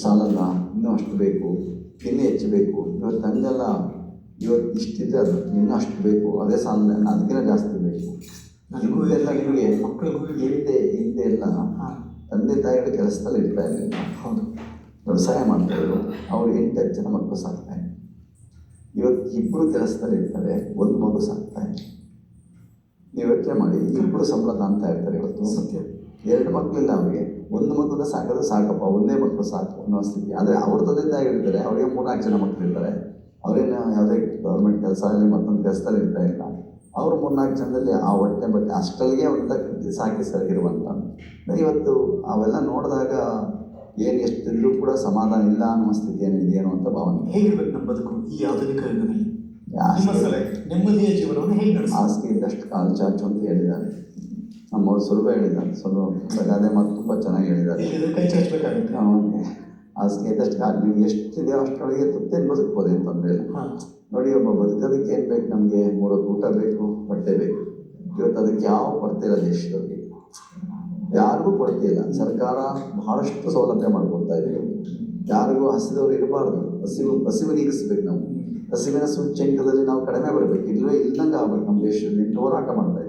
ಸಾಲಲ್ಲ, ಇನ್ನೂ ಅಷ್ಟು ಬೇಕು, ಇನ್ನೂ ಹೆಚ್ಚು ಬೇಕು. ಇವತ್ತು ಹಂಗಲ್ಲ, ಇವತ್ತು ಇಷ್ಟಿದೆ, ಅದು ಇನ್ನೂ ಅಷ್ಟು ಬೇಕು, ಅದೇ ಸಾಲ ಅದಕ್ಕಿಂತ ಜಾಸ್ತಿ ಬೇಕು. ಹಿಂದೆಲ್ಲ ನಿಮಗೆ ಮಕ್ಕಳಿಗೂ ಹಿಂದೆ ಎಲ್ಲ ತಂದೆ ತಾಯಿಗಳು ಕೆಲಸದಲ್ಲಿ ಇರ್ತಾ ಇರಲಿಲ್ಲ. ಹೌದು, ವ್ಯವಸಾಯ ಮಾಡ್ತಾಯಿದ್ರು. ಅವ್ರು 8 ಜನ ಮಕ್ಕಳು ಸಾಕ್ತಾರೆ. ಇವತ್ತು ಇಬ್ಬರು ಕೆಲಸದಲ್ಲಿ ಇರ್ತಾರೆ, ಒಂದು ಮಗು ಸಾಕ್ತಾರೆ. ನೀವು ಯೋಚನೆ ಮಾಡಿ, ಇಬ್ಬರು ಸಂಬಳ ತಾಂತಾ ಇರ್ತಾರೆ. ಇವತ್ತು ಸತ್ಯ. 2 ಮಕ್ಕಳಿಲ್ಲ ಅವ್ರಿಗೆ, ಒಂದು ಮಗುನ ಸಾಕೋದು ಸಾಕಪ್ಪ, ಒಂದೇ ಮಕ್ಕಳು ಸಾಕು ಅನ್ನೋ ಸ್ಥಿತಿ. ಆದರೆ ಅವ್ರ ತಂದೆ ತಾಯಿ ಇರ್ತಾರೆ, ಅವರಿಗೆ 3-4 ಜನ ಮಕ್ಕಳಿರ್ತಾರೆ. ಅವರೇನು ಯಾವುದೇ ಗೌರ್ಮೆಂಟ್ ಕೆಲಸ ಆಗಲಿ ಮತ್ತೊಂದು ಕೆಲಸದಲ್ಲಿ ಇರ್ತಾ ಇಲ್ಲ. ಅವರು 3-4 ಜನದಲ್ಲಿ ಆ ಹೊಟ್ಟೆ ಬಟ್ಟೆ ಅಷ್ಟಲ್ಲಿಗೆ ಅವ್ರನ್ನ ಸಾಕಿ ಸರಿಗಿರುವಂಥ. ಇವತ್ತು ಅವೆಲ್ಲ ನೋಡಿದಾಗ ಏನು ಎಷ್ಟಿದ್ರೂ ಕೂಡ ಸಮಾಧಾನ ಇಲ್ಲ ಅನ್ನೋ ಸ್ಥಿತಿ ಏನಿದೆಯೇನೋ ಅಂತ ಭಾವನೆ. ಹೇಗಿರ್ಬೇಕು ನಮ್ಮ ಬದುಕು ಈ ಆಧುನಿಕ ಯುಗದಲ್ಲಿ? ನೆಮ್ಮದಿಯ ಜೀವನವನ್ನು ಹೇಗೆ ನಡೆಸ? ಹಾಸಿಗೆ ಇದ್ದಷ್ಟು ಕಾಲು ಚಾಚು ಅಂತ ಹೇಳಿದ್ದಾರೆ. ನಮ್ಮವ್ರು ಸುಲಭ ಹೇಳಿದ್ದಾರೆ, ಅದೇ ಮಾತು ತುಂಬ ಚೆನ್ನಾಗಿ ಹೇಳಿದ್ದಾರೆ. ಕೈ ಚಾಚಬೇಕಾಗುತ್ತೆ. ಹಾಸಿಗೆ ಇದ್ದಷ್ಟು ಕಾಲು, ನೀವು ಎಷ್ಟಿದೆಯೋ ಅಷ್ಟರೊಳಗೆ ತುತ್ತೇನು ಬದುಕ್ಬೋದು, ಏನು ತೊಂದರೆ ಇಲ್ಲ. ನೋಡಿ, ಒಬ್ಬ ಬದುಕೋದಕ್ಕೆ ಏನು ಬೇಕು? ನಮಗೆ 3 ಹೊತ್ತು ಊಟ ಬೇಕು, ಬಟ್ಟೆ ಬೇಕು. ಇವತ್ತು ಅದಕ್ಕೆ ಯಾವ ಕೊರತೆ ಇಲ್ಲ ದೇಶದಲ್ಲಿ, ಯಾರಿಗೂ ಕೊರತೆ ಇಲ್ಲ. ಸರ್ಕಾರ ಬಹಳಷ್ಟು ಸೌಲಭ್ಯ ಮಾಡ್ಕೊಡ್ತಾ ಇದ್ದೀವಿ. ಯಾರಿಗೂ ಹಸಿದವರು ಇರಬಾರ್ದು, ಹಸಿವು ನೀಗಿಸ್ಬೇಕು. ನಾವು ಹಸಿವಿನ ಸೂಚ್ಯಂಕದಲ್ಲಿ ನಾವು ಕಡಿಮೆ ಬರಬೇಕು, ಇಲ್ಲವೇ ಇಲ್ಲದಂಗೆ ಆಗ್ಬೇಕು. ನಮ್ಮ ದೇಶದಲ್ಲಿ ಹೋರಾಟ ಮಾಡ್ತಾ ಇದ್ದೀವಿ.